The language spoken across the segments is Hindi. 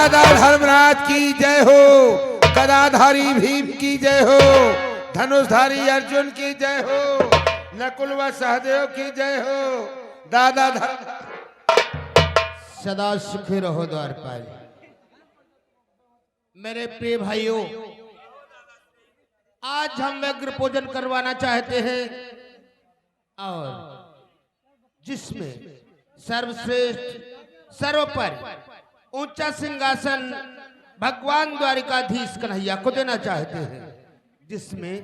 दादा धर्मराज की जय हो, गदाधारी भीम की जय हो, धनुषधारी अर्जुन की जय हो, नकुल व सहदेव की जय हो। दादा सदा सुखी रहो द्वारपाल। मेरे प्रिय भाइयों, आज हम व्यग्र पूजन करवाना चाहते हैं और जिसमें सर्वश्रेष्ठ सर्वोपरि ऊंचा सिंहासन भगवान द्वारिकाधीश कन्हैया को देना चाहते हैं, जिसमें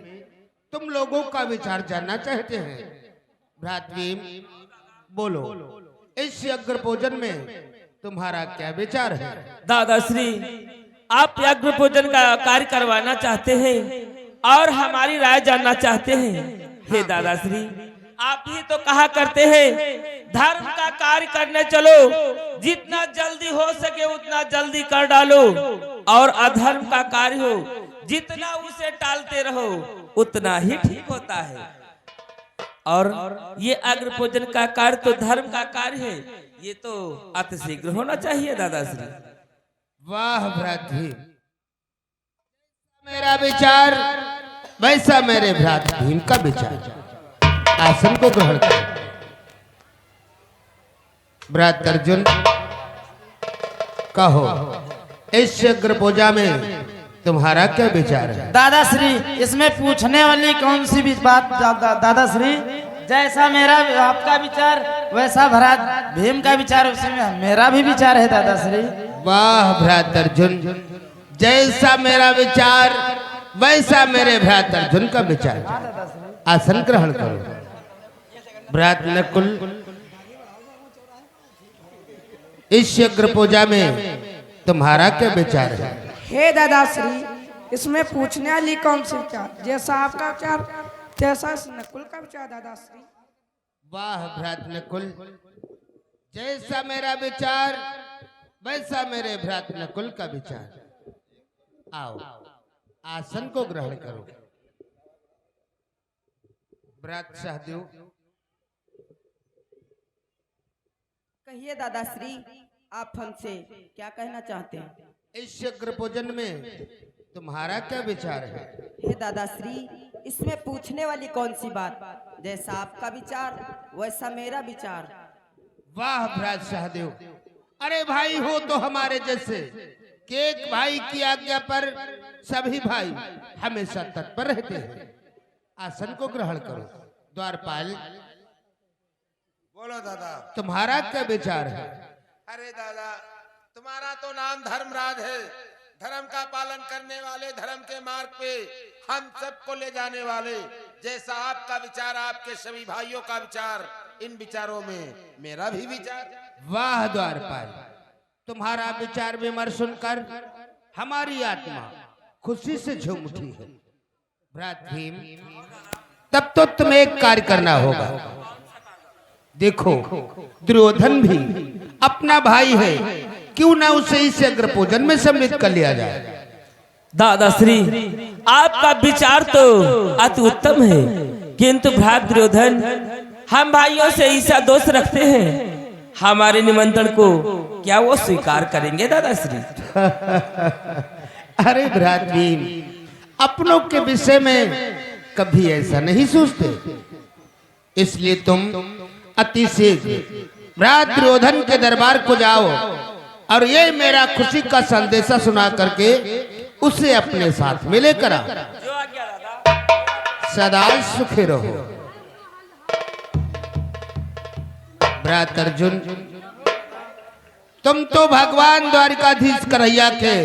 तुम लोगों का विचार जानना चाहते हैं। भ्रातृ बोलो, इस यज्ञ पूजन में तुम्हारा क्या विचार है? दादाश्री, आप यज्ञ पूजन का कार्य करवाना चाहते हैं और हमारी राय जानना चाहते हैं। हे दादाश्री, आप ही तो कहा करते हैं धर्म का कार्य करने चलो, जितना जल्दी हो सके उतना जल्दी कर डालो, और अधर्म का कार्य हो जितना उसे टालते रहो उतना ही ठीक होता है। और ये अग्र पूजन का कार्य तो धर्म का कार्य है, ये तो अतिशीघ्र होना चाहिए दादाश्री। वाह भ्रातृ, मेरा विचार वैसा मेरे भ्रातृ भीम का विचार। आसन को ग्रहण करो। भ्रातृ अर्जुन, कहो इस यज्ञ पूजा में तुम्हारा क्या विचार है? दादाश्री, इसमें पूछने वाली कौन सी भी बात? दादाश्री, जैसा मेरा आपका विचार वैसा भ्रात भीम का विचार, उसमें मेरा भी विचार है दादाश्री। वाह भ्रात अर्जुन, जैसा मेरा विचार वैसा मेरे भ्रात अर्जुन का विचार। आसन ग्रहण करो। भ्रात नकुल, इस यज्ञ पूजा में तुम्हारा क्या विचार है? हे दादाश्री, इसमें पूछने वाली कौन सी विचार? जैसा आपका विचार तैसा नकुल का विचार दादाश्री। वाह भ्रात नकुल, जैसा मेरा विचार वैसा मेरे भ्रात नकुल का विचार। आओ, आसन को ग्रहण करो। भ्रात सहदेव, कहिए दादाश्री, आप हमसे क्या कहना चाहते हैं? इस यज्ञ पूजन में तुम्हारा क्या विचार है? हे दादाश्री, इसमें पूछने वाली कौन सी बात? जैसा आपका विचार वैसा मेरा विचार। वाह भ्रात सहदेव, अरे भाई हो तो हमारे जैसे कि एक भाई की आज्ञा पर सभी भाई हमेशा तत्पर रहते हैं। आसन को ग्रहण करो। द्वारपाल, बोलो दादा, तुम्हारा क्या विचार है? अरे दादा, तुम्हारा तो नाम धर्मराज है, धर्म का पालन करने वाले, धर्म के मार्ग पे हम सबको ले जाने वाले। जैसा आपका विचार, आपके सभी भाइयों का विचार, इन विचारों में मेरा भी विचार। वाह द्वारपाल, तुम्हारा विचार विमर्श सुनकर हमारी आत्मा खुशी से झूम उठी है। भ्रात भीम, तब तो तुम्हें एक कार्य करना होगा। देखो, दुर्योधन भी अपना भाई है, क्यों ना उसे इस यज्ञ पूजन में सम्मिलित कर लिया जाए। दादाश्री, आपका विचार तो अति उत्तम है, किंतु भ्रात दुर्योधन हम भाइयों से ऐसा दोष रखते हैं, हमारे निमंत्रण को क्या वो स्वीकार करेंगे दादाश्री? अरे भ्रात भीम, अपनों के विषय में कभी ऐसा नहीं सोचते, इसलिए तुम अति शीघ्र भ्रात दुर्योधन के दरबार को जाओ और ये मेरा खुशी का संदेशा सुना करके उसे अपने साथ में लेकर आओ। सदा सुखी रहो। भ्रात अर्जुन, तुम तो भगवान द्वारिकाधीश कन्हैया के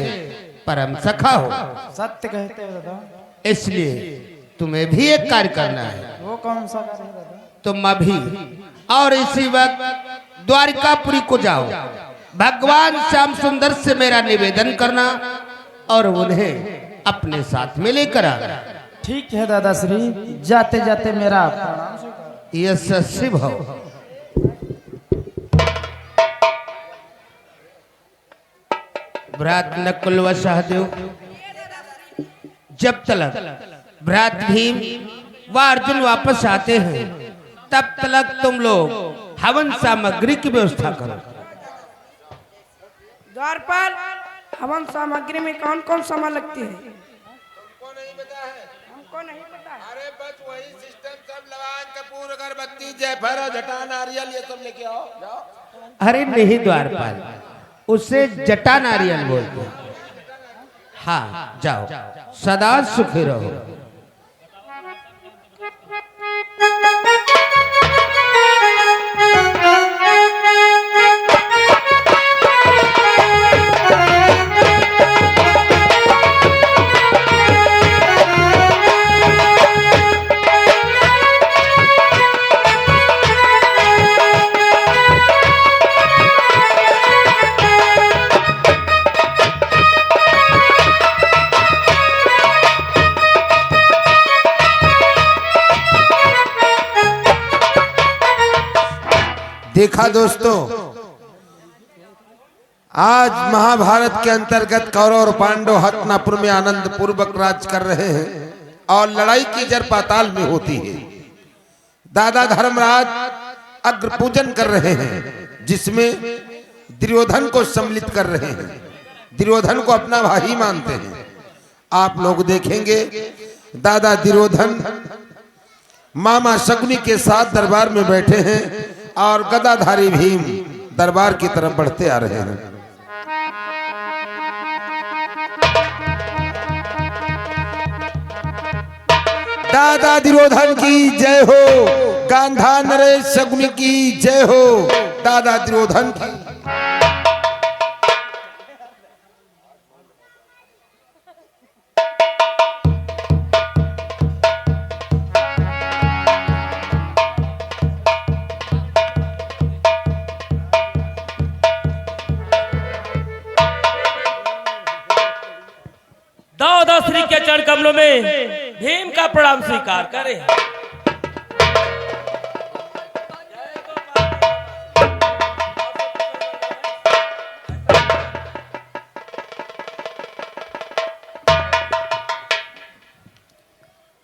परम सखा हो, सत्य कहते हो दादा। इसलिए तुम्हें भी एक कार्य करना है। वो कौन सा कार्य दादा? तुम अभी और इसी वक्त द्वारिकापुरी को जाओ, भगवान श्याम सुंदर से मेरा निवेदन करना और उन्हें अपने साथ में लेकर आना। ठीक है दादाश्री, जाते जाते मेरा प्रणाम स्वीकार। यशस्वी भव। भ्रात नकुल व सहदेव, जब तक भ्रात भीम व अर्जुन वापस आते हैं तब तक तुम लोग हवन सामग्री की व्यवस्था करो। द्वारपाल, हवन सामग्री में कौन कौन सामान लगती है? तुमको नहीं पता है? हमको नहीं पता है। अरे बस वही सिस्टम, सब लवान कपूर अगरबत्ती जयफल और जटा नारियल ये सब लेके आओ, जाओ। अरे नहीं द्वारपाल, उसे जटा नारियल बोलते हैं। हाँ जाओ, सदा सुखी रहो। देखा दोस्तों, आज महाभारत के अंतर्गत कौरव और पांडव हस्तिनापुर में आनंद पूर्वक राज कर रहे हैं और लड़ाई की जड़ पाताल में होती है। दादा धर्मराज अग्र पूजन कर रहे हैं, जिसमें दुर्योधन को सम्मिलित कर रहे हैं। दुर्योधन को अपना भाई मानते हैं। आप लोग देखेंगे दादा दुर्योधन मामा शकुनी के साथ दरबार में बैठे हैं और गदाधारी भीम दरबार की तरफ बढ़ते आ रहे हैं। दादा दुर्योधन की जय हो, गांधा नरेश शकुनी की जय हो, दादा दुर्योधन की। दादा श्री के चरण कमलों में भीम का प्रणाम स्वीकार करें।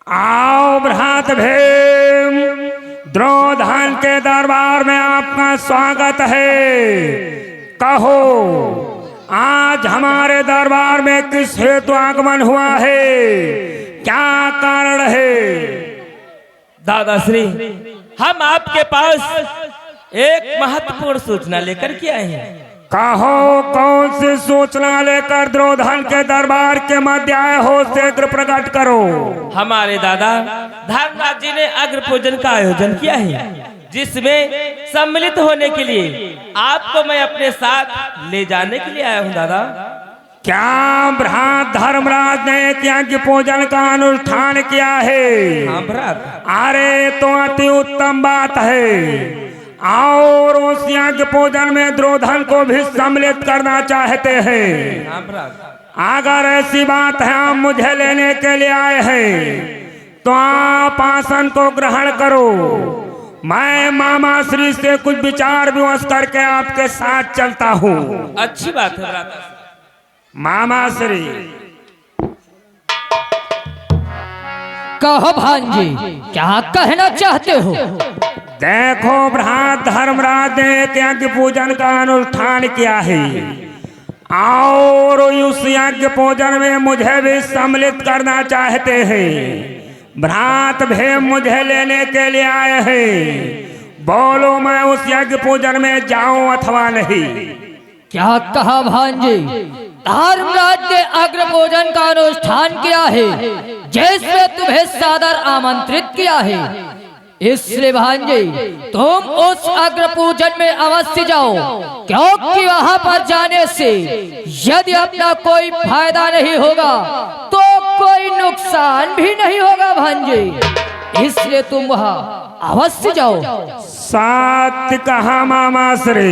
आओ भ्रात भीम, द्रोधान के दरबार में आपका स्वागत है। कहो आज हमारे दरबार में किस हेतु आगमन हुआ है, क्या कारण है? दादा श्री, हम आपके पास एक महत्वपूर्ण सूचना लेकर के आए हैं। कहो कौन सी सूचना लेकर द्रोधान के दरबार के मध्य आए हो, शीघ्र प्रकट करो। हमारे दादा धर्मराज जी ने अग्र पूजन का आयोजन किया है, जिसमें सम्मिलित होने के लिए आपको मैं अपने साथ ले जाने के लिए आया हूँ। दादा क्या भ्रात धर्मराज ने यज्ञ पूजन का अनुष्ठान किया है? हाँ भ्रात। अरे तो अति उत्तम बात है। और उस यज्ञ पूजन में द्रोधान को भी सम्मिलित करना चाहते हैं। हाँ भ्रात। अगर ऐसी बात है, आप मुझे लेने के लिए आए हैं, तो आप आसन को ग्रहण करो। मैं मामा श्री से कुछ विचार विमर्श करके आपके साथ चलता हूँ। अच्छी बात है भ्राता। मामा श्री, कहो भांजी, क्या कहना चाहते हो? देखो भ्रात धर्मराज ने एक यज्ञ पूजन का अनुष्ठान किया है और उस यज्ञ पूजन में मुझे भी सम्मिलित करना चाहते हैं। भ्रात भीम मुझे लेने के लिए आए हैं। बोलो मैं उस यज्ञ पूजन में जाऊं अथवा नहीं? क्या कहा भांजी? धर्मराज ने अग्र पूजन का अनुष्ठान किया है, जिसमें तुम्हें सादर आमंत्रित किया है। इसलिए भांजी तुम उस अग्र पूजन में अवश्य जाओ, क्योंकि वहां पर जाने से यदि अपना कोई फायदा नहीं होगा तो कोई नुकसान भी नहीं होगा भांजी। इसलिए तुम वहां अवश्य जाओ। सत्य कहा मामा श्री।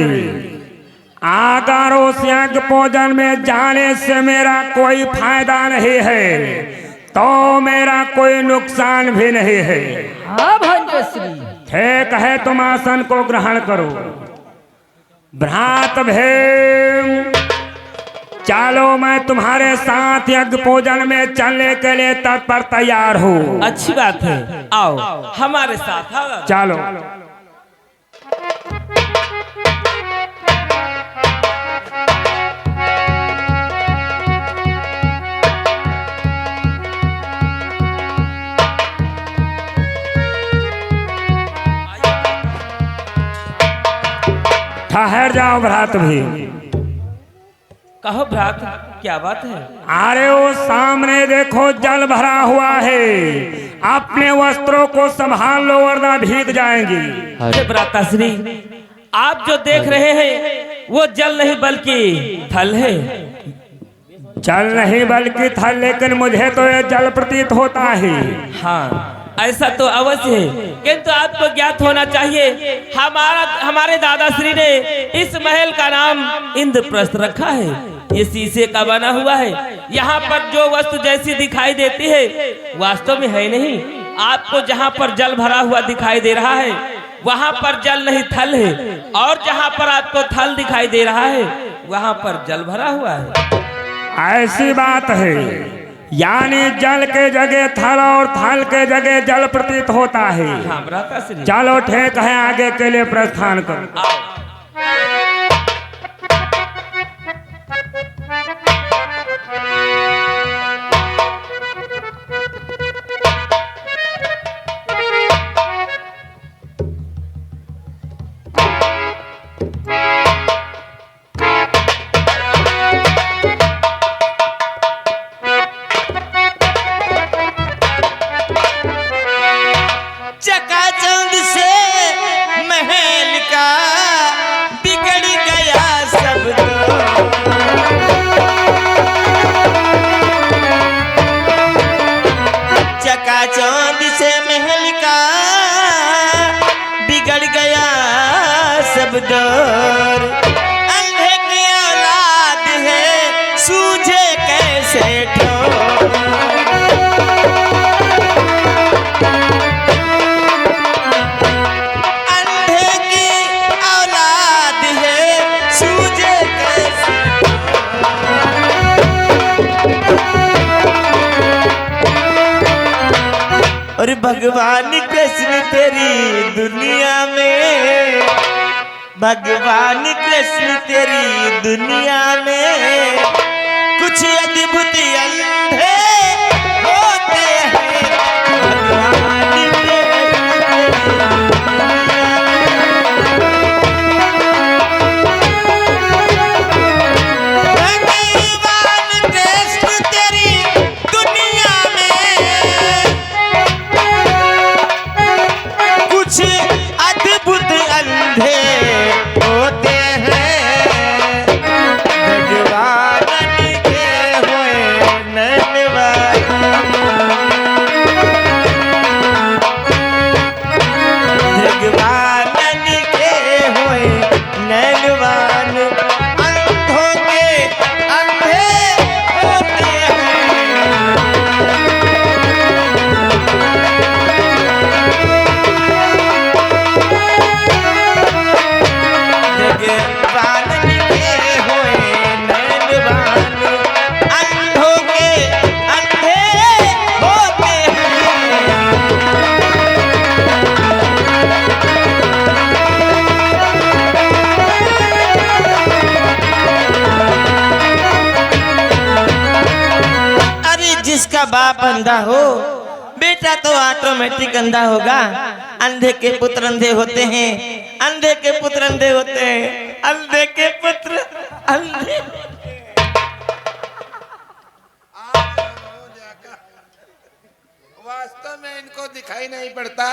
अगर उस यज्ञ पूजन में जाने से मेरा कोई फायदा नहीं है तो मेरा कोई नुकसान भी नहीं है। हाँ भांजेश्री। ठीक है, तुम आसन को ग्रहण करो। भ्रात भीम, चलो मैं तुम्हारे साथ यज्ञ पूजन में चलने के लिए तत्पर तैयार हूँ। अच्छी बात है, आओ हमारे साथ आओ। चलो। ठहर जाओ भ्रात भी। कहो भ्रात, क्या बात है? अरे वो सामने देखो जल भरा हुआ है, अपने वस्त्रों को संभाल लो वरना भीग जाएंगी। हे भ्राताश्री, आप जो देख रहे हैं वो जल नहीं बल्कि थल है। जल नहीं बल्कि थल, लेकिन मुझे तो ये जल प्रतीत होता है। हाँ, ऐसा तो अवश्य है, किंतु आपको ज्ञात होना चाहिए हमारे दादाश्री ने इस महल का नाम इंद्रप्रस्थ रखा है। ये शीशे का बना हुआ है। यहाँ पर जो वस्तु जैसी दिखाई देती है वास्तव में है नहीं। आपको जहाँ पर जल भरा हुआ दिखाई दे रहा है वहाँ पर जल नहीं थल है, और जहाँ पर आपको थल दिखाई दे रहा है वहाँ पर जल भरा हुआ है। ऐसी बात है, यानी जल के जगह थल और थल के जगह जल प्रतीत होता है। हाँ भ्राताश्री, चलो ठीक है, आगे के लिए प्रस्थान करो। चकाचौंध से महल का बिगड़ गया सब चकाचौंध से महल का बिगड़ गया सब दौर। अंधे की औलाद है सूझे कैसे ठोर। और भगवान कृष्ण तेरी दुनिया में, भगवान कृष्ण तेरी दुनिया में कुछ अद्भुत अंधे होते हैं। भगवान कृष्ण तेरी दुनिया में कुछ अद्भुत अंधे होते हैं। भगवान के हुए नैनवान, भगवान के हुए नैनवान अंधों के अंधे होते भगवान के हुए नैनवान अंधों के अंधे होते हैं। अरे जिसका बाप अंधा हो बेटा तो ऑटोमेटिक अंधा होगा। अंधे के पुत्र अंधे होते हैं, अंधे के पुत्र अंधे होते हैं, अंधे के पुत्र अंधे। वास्तव में इनको दिखाई नहीं पड़ता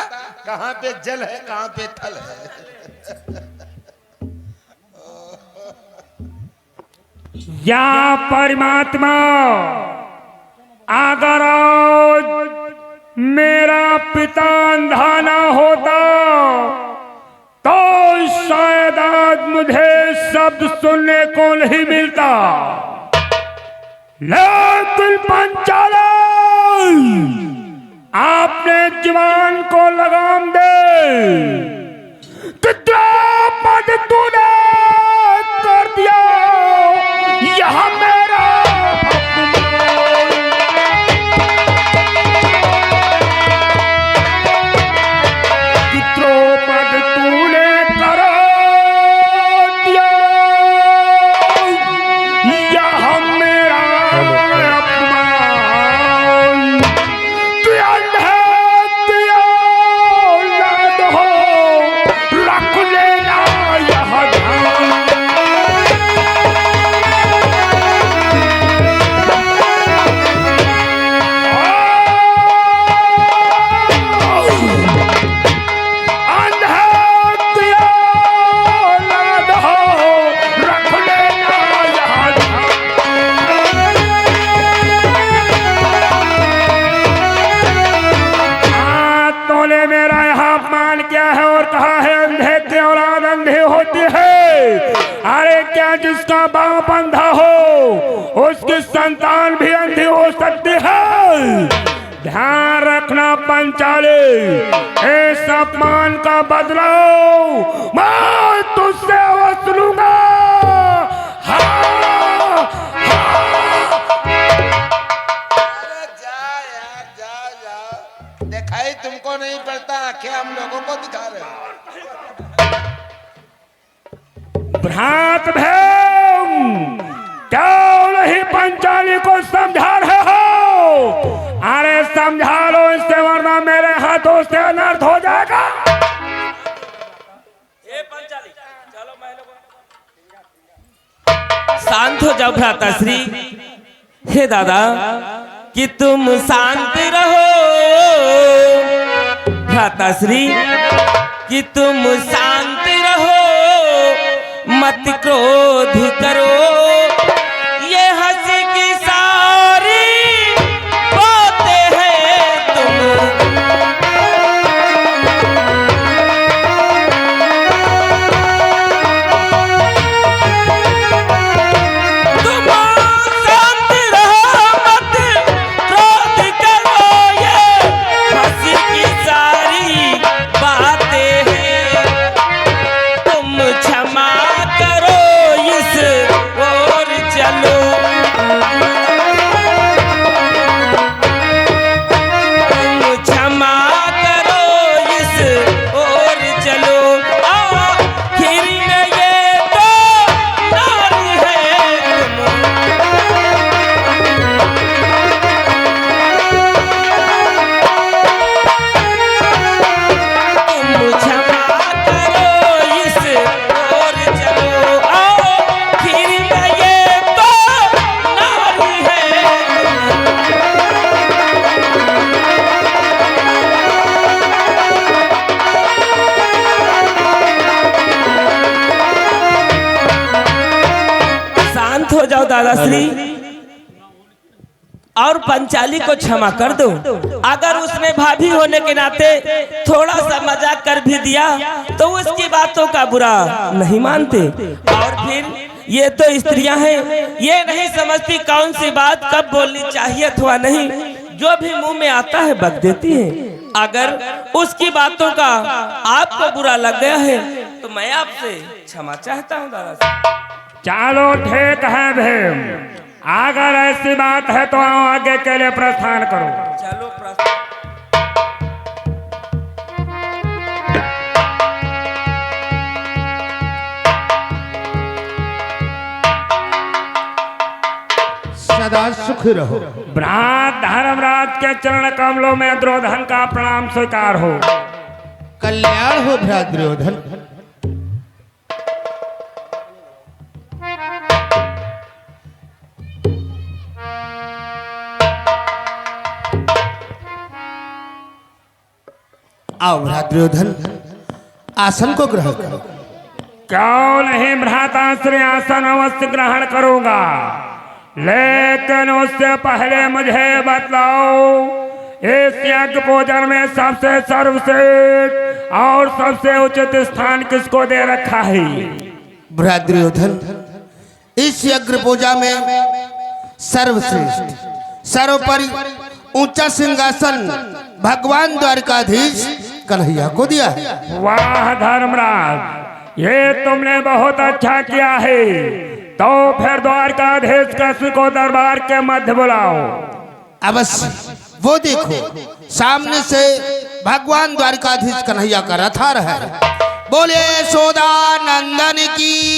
कहाँ पे जल है कहाँ पे थल है। या परमात्मा, अगर आज मेरा पिता अंधा ना होता तो शायद आज मुझे शब्द सुनने को नहीं मिलता। लेकिन पंचाला, आपने जवान को लगाम दे कि द्रौपदी तूने कर दिया यह मेरा द्रौपदी तूने कर दिया यह मेरा अपमान। तू अंधे दिया औलाद हो, रख लेना यह अरे क्या जिसका बाप अंधा हो उसकी संतान भी अंधी हो सकती है। ध्यान रखना पंचाली, इस अपमान का बदला मैं तुझसे वसूलूंगा। अरे जा यार, जा दिखाई तुमको नहीं पड़ता, आंखें हम लोगों को दिखा रहे हो। भ्रात भैम क्यों नहीं पंचाली को समझा रहे हो? अरे समझा लो इससे, वरना मेरे हाथों से अनर्थ हो जाएगा। पंचाली चलो शांत हो जाओ भ्राताश्री। हे दादा कि तुम शांत रहो, भ्राताश्री कि तुम शांत रहो, मत क्रोध करो। ये हंसी की सारी बातें हैं तुम शांत रहो, मत क्रोध करो। ये हंसी की सारी बातें हैं, तुम क्षमा करो, इस ओर चलो। तुम क्षमा करो, इस ओर चलो। आखिर में ये तो नारी है तुम क्षमा करो, इस ओर चलो। आखिर में ये तो नारी है। शांत हो जाओ दादाश्री और पंचाली को क्षमा कर दो। अगर उसने भाभी होने के नाते थोड़ा सा मजाक कर भी दिया तो उसकी बातों का बुरा नहीं मानते। और फिर ये तो स्त्रियां हैं, ये नहीं समझती कौन सी बात कब बोलनी चाहिए अथवा नहीं, जो भी मुंह में आता है बक देती है। अगर उसकी बातों का आपको बुरा लग गया है तो मैं आपसे क्षमा चाहता हूँ दादा। चलो ठीक है भीम, अगर ऐसी बात है तो आओ आगे के लिए प्रस्थान करो। चलो सदा सुख रहो। भ्रात धर्मराज के चरण कमलों में द्रोधन का प्रणाम स्वीकार हो। कल्याण हो भ्रात दुर्योधन। आओ भ्रात दुर्योधन, आसन को ग्रहण करो। क्यों नहीं भ्राताश्री, आसन अवश्य ग्रहण करूंगा, लेकिन उससे पहले मुझे बतलाओ इस यज्ञ भोजन में सबसे सर्वश्रेष्ठ और सबसे उचित स्थान किसको दे रखा है? भ्रात दुर्योधन, इस यज्ञ पूजा में सर्वश्रेष्ठ सर्वोपरि ऊंचा सिंहासन भगवान द्वारकाधीश कन्हैया को दिया है। वाह धर्मराज, ये तुमने बहुत अच्छा किया है। तो फिर द्वारकाधीश कृष्ण को दरबार के मध्य बुलाओ। अवश्य, वो देखो सामने से भगवान द्वारकाधीश कन्हैया का रथ आ रहा है। बोले यशोदा नंदन की।